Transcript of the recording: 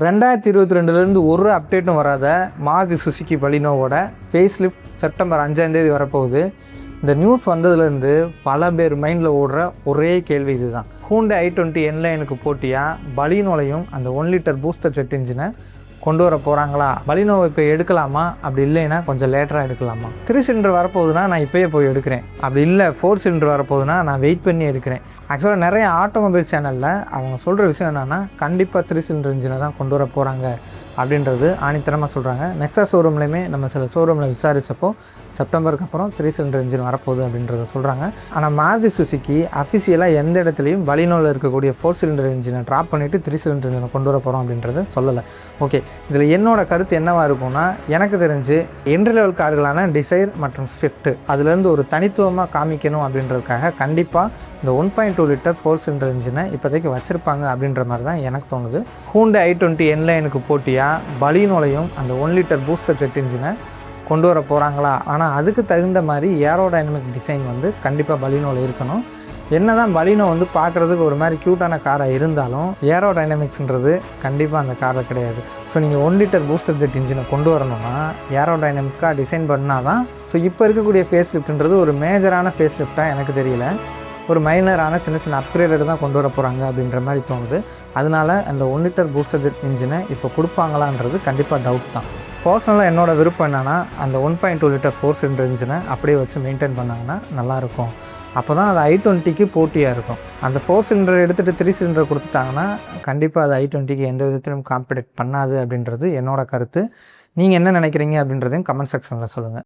2022லேருந்து ஒரு அப்டேட்டும் வராத மாருதி சுசுகி பலினோவோட ஃபேஸ் லிஃப்ட் செப்டம்பர் 5ஆம் தேதி வரப்போகுது. இந்த நியூஸ் வந்ததுலேருந்து பல பேர் மைண்டில் ஓடுற ஒரே கேள்வி இதுதான். ஹூண்டாய் i20 N-லைனுக்கு போட்டியாக பலினோலையும் அந்த 1 லிட்டர் பூஸ்டர் ஜெட் இன்ஜினை கொண்டு வர போகிறாங்களா? பலினோவை இப்போ எடுக்கலாமா? அப்படி இல்லைன்னா கொஞ்சம் லேட்டராக எடுக்கலாமா? 3 சிலிண்டர் வரப்போகுதுன்னா நான் இப்போயே போய் எடுக்கிறேன், அப்படி இல்லை 4 சிலிண்டர் வரப்போகுதுன்னா நான் வெயிட் பண்ணி எடுக்கிறேன். ஆக்சுவலாக நிறைய ஆட்டோமொபைல் சேனலில் அவங்க சொல்கிற விஷயம் என்னென்னா, கண்டிப்பாக 3 சிலிண்டர் இன்ஜினை தான் கொண்டு வர போகிறாங்க அப்படின்றது ஆணித்தரமாக சொல்கிறாங்க. நெக்ஸா ஷோரூம்லேயுமே நம்ம சில ஷோரூமில் விசாரித்தப்போ செப்டம்பருக்கு அப்புறம் 3 சிலிண்டர் இன்ஜின் வரப்போகுது அப்படின்றத சொல்கிறாங்க. ஆனால் மாருதி சுசுகி அஃபிஷியலாக எந்த இடத்துலையும் பலினோவில் இருக்கக்கூடிய 4 சிலிண்டர் இன்ஜினை ட்ராப் பண்ணிவிட்டு 3 சிலிண்டர் இன்ஜினை கொண்டு வர போகிறோம் அப்படின்றத சொல்லலை. ஓகே, இதில் என்னோட கருத்து என்னவாக இருக்கும்னா, எனக்கு தெரிஞ்சு என்ட்ரி லெவல் கார்களான டிசைர் மற்றும் ஸ்விஃப்ட் அதுலேருந்து ஒரு தனித்துவமாக காமிக்கணும் அப்படின்றதுக்காக கண்டிப்பாக இந்த 1.2 லிட்டர் 4 சிலிண்டர் இன்ஜினை இப்போதைக்கு வச்சுருப்பாங்க அப்படின்ற மாதிரி தான் எனக்கு தோணுது. ஹூண்டாய் i20 N-லைனுக்கு போட்டியாக பலினோலையும் அந்த 1 லிட்டர் பூஸ்டர் ஜெட் இன்ஜினை கொண்டு வர போகிறாங்களா? ஆனால் அதுக்கு தகுந்த மாதிரி ஏரோடைனமிக் டிசைன் வந்து கண்டிப்பாக பலினோவில் இருக்கணும். என்ன தான் பலினோ வந்து பார்க்குறதுக்கு ஒரு மாதிரி க்யூட்டான காராக இருந்தாலும் ஏரோடைனமிக்ஸ்ன்றது கண்டிப்பாக அந்த காரில் கிடையாது. ஸோ நீங்கள் 1 லிட்டர் பூஸ்டர் ஜெட் இன்ஜினை கொண்டு வரணும்னா ஏரோடைனமிக்காக டிசைன் பண்ணால் தான். ஸோ இப்போ இருக்கக்கூடிய ஃபேஸ் லிஃப்ட்ன்றது ஒரு மேஜரான ஃபேஸ் லிஃப்ட்டாக எனக்கு தெரியல, ஒரு மைனரான சின்ன சின்ன அப்கிரேடட் தான் கொண்டு வர போகிறாங்க அப்படின்ற மாதிரி தோணுது. அதனால் அந்த 1 லிட்டர் பூஸ்டர் ஜெட் இன்ஜினை இப்போ கொடுப்பாங்களான்றது கண்டிப்பாக டவுட் தான். பர்சனலாக என்னோட விருப்பம் என்னென்னா, அந்த 1.2 லிட்டர் 4 சிலிண்டர் இன்ஜினை அப்படியே வச்சு மெயின்டைன் பண்ணாங்கன்னா நல்லாயிருக்கும். அப்போ தான் அது i20க்கு போட்டியாக இருக்கும். அந்த 4 சிலிண்டர் எடுத்துகிட்டு 3 சிலிண்டர் கொடுத்துட்டாங்கன்னா கண்டிப்பாக அது i20க்கு எந்த விதத்திலும் காம்படிட் பண்ணாது அப்படின்றது என்னோட கருத்து. நீங்கள் என்ன நினைக்கிறீங்க அப்படின்றதையும் கமெண்ட் செக்ஷனில் சொல்லுங்கள்.